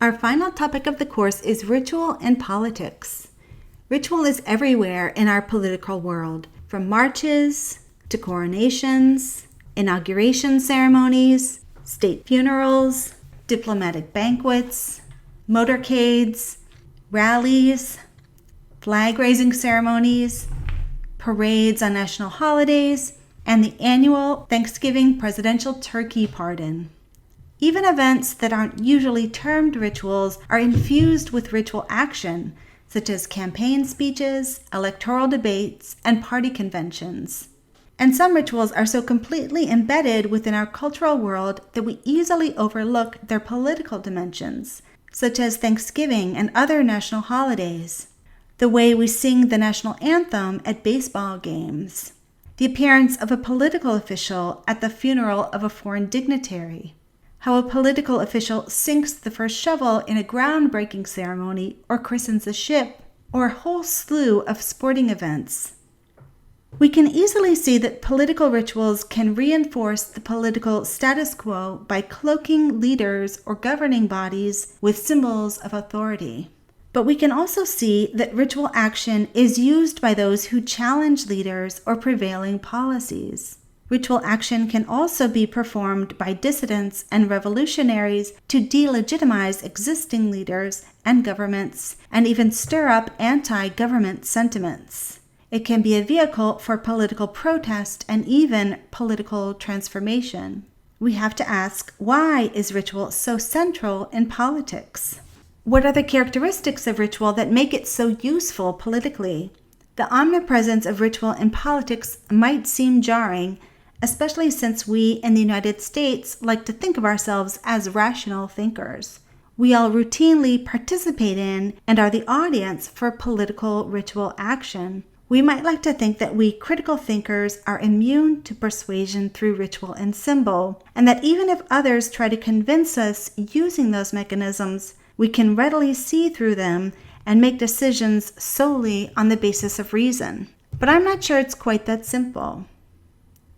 Our final topic of the course is ritual and politics. Ritual is everywhere in our political world, from marches to coronations, inauguration ceremonies, state funerals, diplomatic banquets, motorcades, rallies, flag-raising ceremonies, parades on national holidays, and the annual Thanksgiving presidential turkey pardon. Even events that aren't usually termed rituals are infused with ritual action, such as campaign speeches, electoral debates, and party conventions. And some rituals are so completely embedded within our cultural world that we easily overlook their political dimensions, such as Thanksgiving and other national holidays, the way we sing the national anthem at baseball games, the appearance of a political official at the funeral of a foreign dignitary, how a political official sinks the first shovel in a groundbreaking ceremony or christens a ship, or a whole slew of sporting events. We can easily see that political rituals can reinforce the political status quo by cloaking leaders or governing bodies with symbols of authority. But we can also see that ritual action is used by those who challenge leaders or prevailing policies. Ritual action can also be performed by dissidents and revolutionaries to delegitimize existing leaders and governments, and even stir up anti-government sentiments. It can be a vehicle for political protest and even political transformation. We have to ask, why is ritual so central in politics? What are the characteristics of ritual that make it so useful politically? The omnipresence of ritual in politics might seem jarring, especially since we in the United States like to think of ourselves as rational thinkers. We all routinely participate in and are the audience for political ritual action. We might like to think that we critical thinkers are immune to persuasion through ritual and symbol, and that even if others try to convince us using those mechanisms, we can readily see through them and make decisions solely on the basis of reason. But I'm not sure it's quite that simple.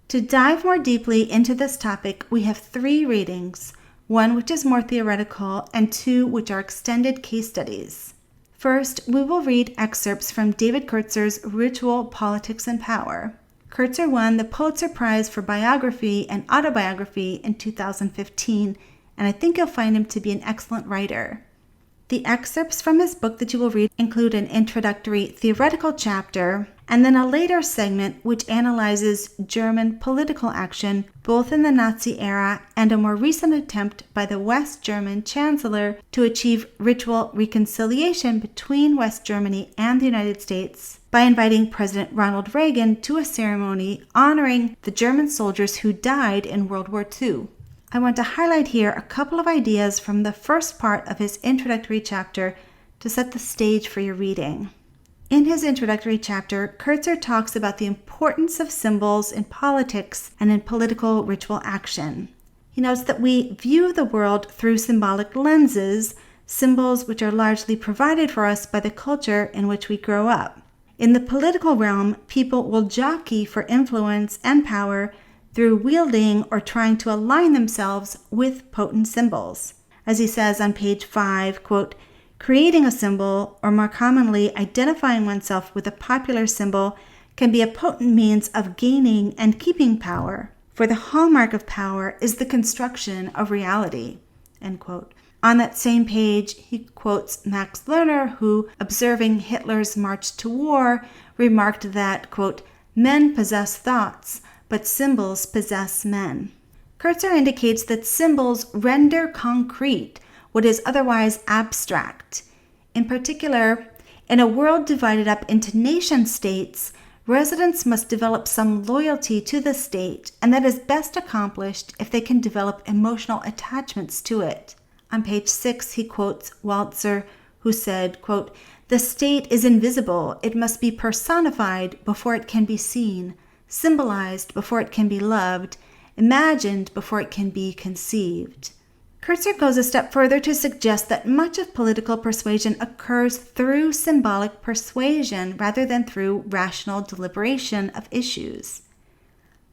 To dive more deeply into this topic, we have 3 readings, one which is more theoretical and 2 which are extended case studies. First, we will read excerpts from David Kurtzer's Ritual, Politics, and Power. Kurtzer won the Pulitzer Prize for Biography and Autobiography in 2015, and I think you'll find him to be an excellent writer. The excerpts from his book that you will read include an introductory theoretical chapter and then a later segment which analyzes German political action both in the Nazi era and a more recent attempt by the West German Chancellor to achieve ritual reconciliation between West Germany and the United States by inviting President Ronald Reagan to a ceremony honoring the German soldiers who died in World War II. I want to highlight here a couple of ideas from the first part of his introductory chapter to set the stage for your reading. In his introductory chapter, Kurtzer talks about the importance of symbols in politics and in political ritual action. He notes that we view the world through symbolic lenses, symbols which are largely provided for us by the culture in which we grow up. In the political realm, people will jockey for influence and power through wielding or trying to align themselves with potent symbols. As he says on page 5, quote, creating a symbol, or more commonly identifying oneself with a popular symbol, can be a potent means of gaining and keeping power, for the hallmark of power is the construction of reality, end quote. On that same page, he quotes Max Lerner, who, observing Hitler's march to war, remarked that, quote, men possess thoughts, but symbols possess men. Kurtzer indicates that symbols render concrete what is otherwise abstract. In particular, in a world divided up into nation-states, residents must develop some loyalty to the state, and that is best accomplished if they can develop emotional attachments to it. On page 6, he quotes Walzer, who said, quote, the state is invisible. It must be personified before it can be seen, symbolized before it can be loved, imagined before it can be conceived. Kurtzer goes a step further to suggest that much of political persuasion occurs through symbolic persuasion rather than through rational deliberation of issues.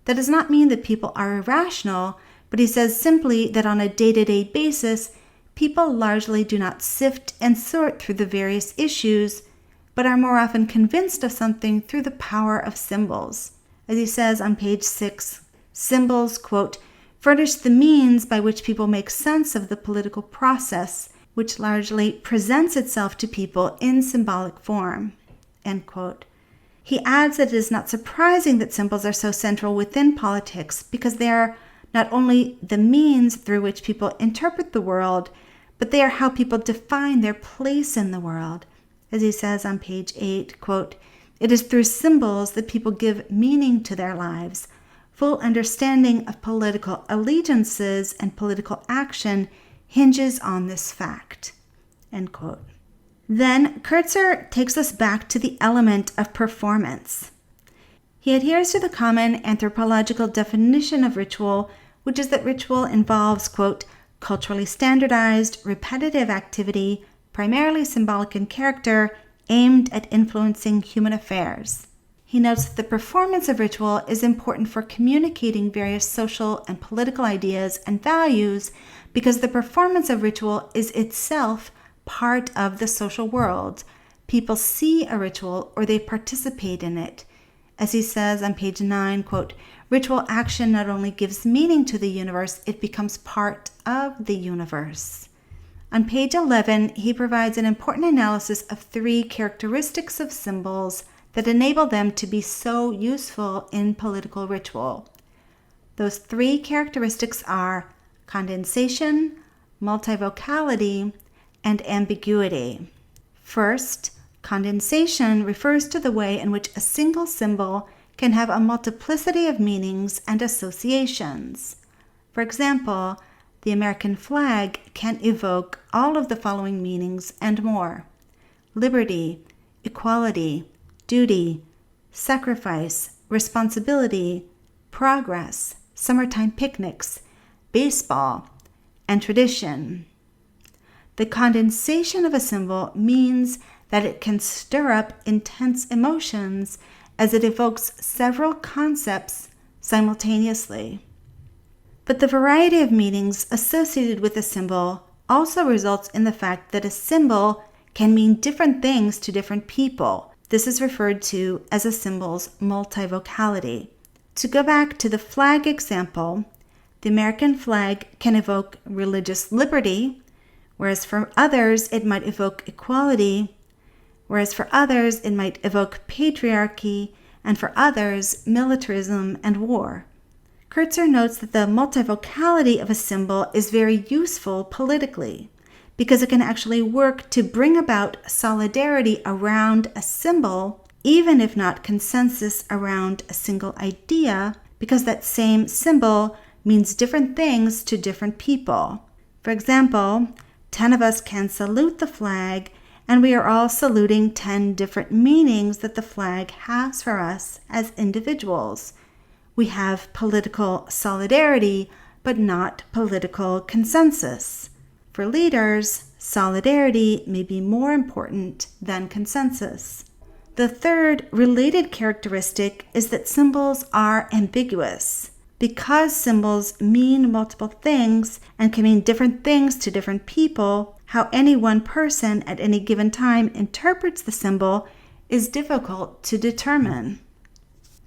That does not mean that people are irrational, but he says simply that on a day-to-day basis, people largely do not sift and sort through the various issues, but are more often convinced of something through the power of symbols. As he says on page 6, symbols, quote, furnish the means by which people make sense of the political process, which largely presents itself to people in symbolic form, end quote. He adds that it is not surprising that symbols are so central within politics because they are not only the means through which people interpret the world, but they are how people define their place in the world. As he says on page 8, quote, it is through symbols that people give meaning to their lives. Full understanding of political allegiances and political action hinges on this fact, end quote. Then Kurtzer takes us back to the element of performance. He adheres to the common anthropological definition of ritual, which is that ritual involves, quote, culturally standardized, repetitive activity, primarily symbolic in character, aimed at influencing human affairs. He notes that the performance of ritual is important for communicating various social and political ideas and values because the performance of ritual is itself part of the social world. People see a ritual or they participate in it. As he says on page 9, quote, ritual action not only gives meaning to the universe, it becomes part of the universe. On page 11, he provides an important analysis of 3 characteristics of symbols that enable them to be so useful in political ritual. Those 3 characteristics are condensation, multivocality, and ambiguity. First, condensation refers to the way in which a single symbol can have a multiplicity of meanings and associations. For example, the American flag can evoke all of the following meanings and more: liberty, equality, duty, sacrifice, responsibility, progress, summertime picnics, baseball, and tradition. The condensation of a symbol means that it can stir up intense emotions as it evokes several concepts simultaneously. But the variety of meanings associated with a symbol also results in the fact that a symbol can mean different things to different people. This is referred to as a symbol's multivocality. To go back to the flag example, the American flag can evoke religious liberty, whereas for others it might evoke equality, whereas for others it might evoke patriarchy, and for others militarism and war. Kurtzer notes that the multivocality of a symbol is very useful politically because it can actually work to bring about solidarity around a symbol, even if not consensus around a single idea, because that same symbol means different things to different people. For example, 10 of us can salute the flag, and we are all saluting 10 different meanings that the flag has for us as individuals. We have political solidarity, but not political consensus. For leaders, solidarity may be more important than consensus. The third related characteristic is that symbols are ambiguous. Because symbols mean multiple things and can mean different things to different people, how any one person at any given time interprets the symbol is difficult to determine.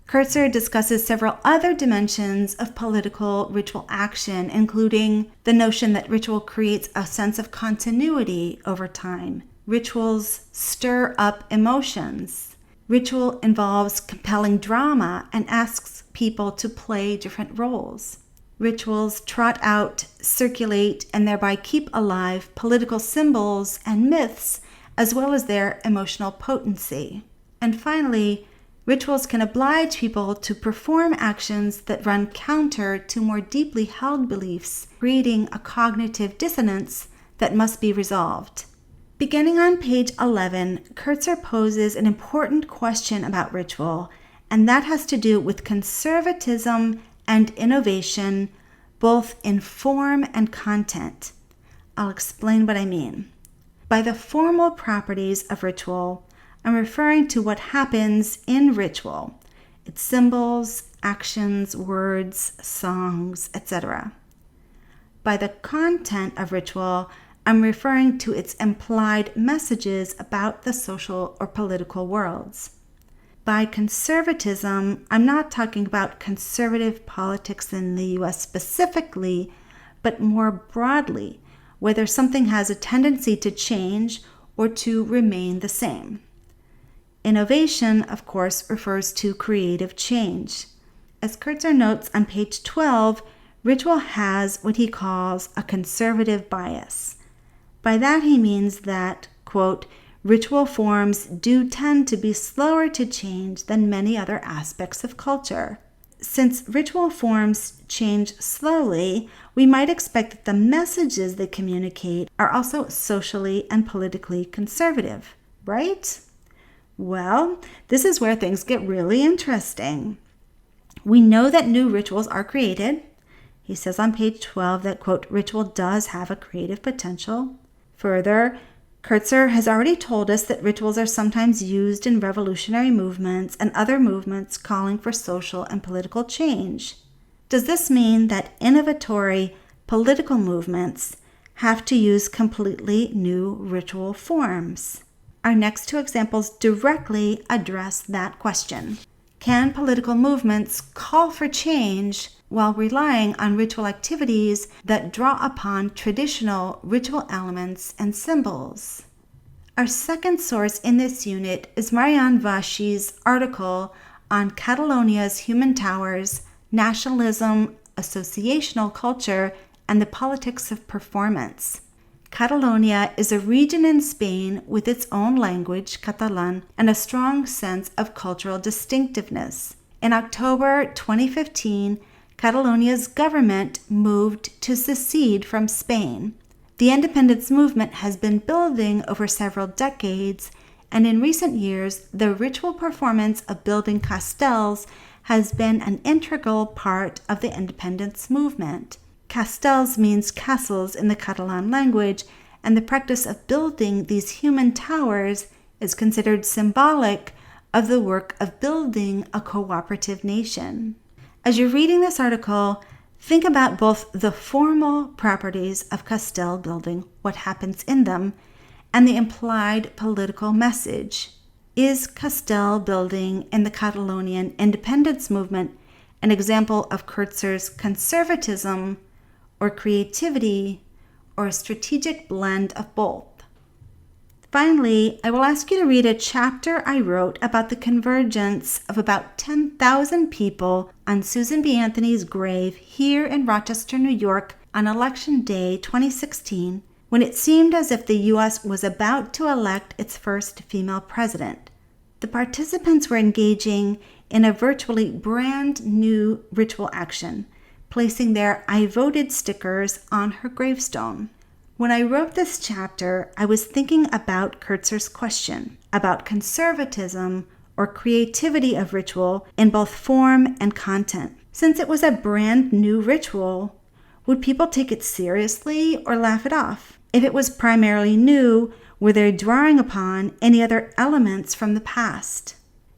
Kurtzer discusses several other dimensions of political ritual action, including the notion that ritual creates a sense of continuity over time. Rituals stir up emotions. Ritual involves compelling drama and asks people to play different roles. Rituals trot out, circulate, and thereby keep alive political symbols and myths, as well as their emotional potency. And finally, rituals can oblige people to perform actions that run counter to more deeply held beliefs, creating a cognitive dissonance that must be resolved. Beginning on page 11, Kurtzer poses an important question about ritual, and that has to do with conservatism and innovation, both in form and content. I'll explain what I mean. By the formal properties of ritual, I'm referring to what happens in ritual, its symbols, actions, words, songs, etc. By the content of ritual, I'm referring to its implied messages about the social or political worlds. By conservatism, I'm not talking about conservative politics in the US specifically, but more broadly, whether something has a tendency to change or to remain the same. Innovation, of course, refers to creative change. As Kurtzer notes on page 12, ritual has what he calls a conservative bias. By that he means that, quote, ritual forms do tend to be slower to change than many other aspects of culture. Since ritual forms change slowly, we might expect that the messages they communicate are also socially and politically conservative, right? Well, this is where things get really interesting. We know that new rituals are created. He says on page 12 that, quote, ritual does have a creative potential. Further, Kurtzer has already told us that rituals are sometimes used in revolutionary movements and other movements calling for social and political change. Does this mean that innovatory political movements have to use completely new ritual forms? Our next two examples directly address that question. Can political movements call for change while relying on ritual activities that draw upon traditional ritual elements and symbols? Our second source in this unit is Marianne Vachi's article on Catalonia's human towers, nationalism, associational culture, and the politics of performance. Catalonia is a region in Spain with its own language, Catalan, and a strong sense of cultural distinctiveness. In October 2015, Catalonia's government moved to secede from Spain. The independence movement has been building over several decades, and in recent years, the ritual performance of building castells has been an integral part of the independence movement. Castells means castles in the Catalan language, and the practice of building these human towers is considered symbolic of the work of building a cooperative nation. As you're reading this article, think about both the formal properties of castell building, what happens in them, and the implied political message. Is castell building in the Catalonian independence movement an example of Kurtzer's conservatism or creativity, or a strategic blend of both? Finally, I will ask you to read a chapter I wrote about the convergence of about 10,000 people on Susan B. Anthony's grave here in Rochester, New York on Election Day 2016, when it seemed as if the U.S. was about to elect its first female president. The participants were engaging in a virtually brand new ritual action, placing their "I voted" stickers on her gravestone. When I wrote this chapter, I was thinking about Kurtzer's question about conservatism or creativity of ritual in both form and content. Since it was a brand new ritual, would people take it seriously or laugh it off? If it was primarily new, were they drawing upon any other elements from the past?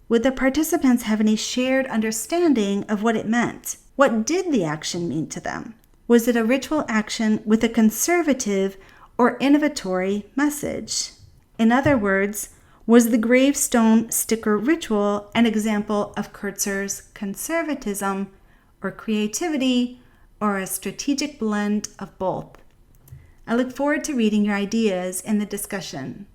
Would the participants have any shared understanding of what it meant? What did the action mean to them? Was it a ritual action with a conservative or innovatory message? In other words, was the gravestone sticker ritual an example of Kurtzer's conservatism or creativity, or a strategic blend of both? I look forward to reading your ideas in the discussion.